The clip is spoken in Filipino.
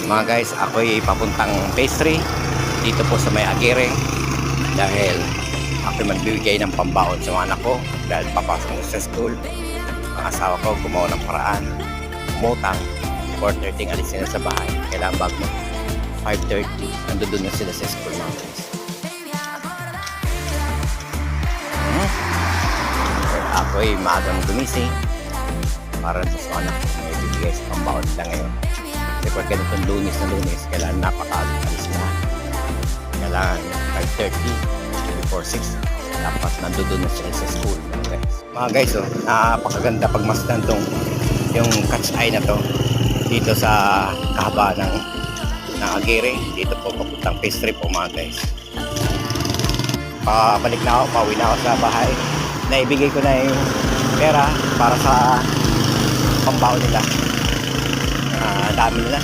Mga guys, ako'y papuntang pastry dito po sa may Aguirre dahil ako'y magbibigay ng pambaon sa mga anak ko dahil papasok ko sa school. Ang asawa ko gumawa ng paraan, umutang, 4:30 alis sila sa bahay. Kailangan bago 5:30 nandoon na sila sa school, mga guys. Ako'y maagang gumising para sa anak ko may bibigay sa pambaon nila ngayon. Kasi pag ganitong lunes na lunes, kailangan napaka-alis na. Kailangan 5:30 before 6 dapat nandoon na sila sa school, mga guys. Oh, napakaganda pagmasdan tong yung cat's eye na to dito sa kahabaan ng Aguirre. Dito po papuntang pastry po, mga guys. Pabalik na ako, pauwi na ako sa bahay. Naibigay ko na yung pera para sa pambaon nila. Dami nila.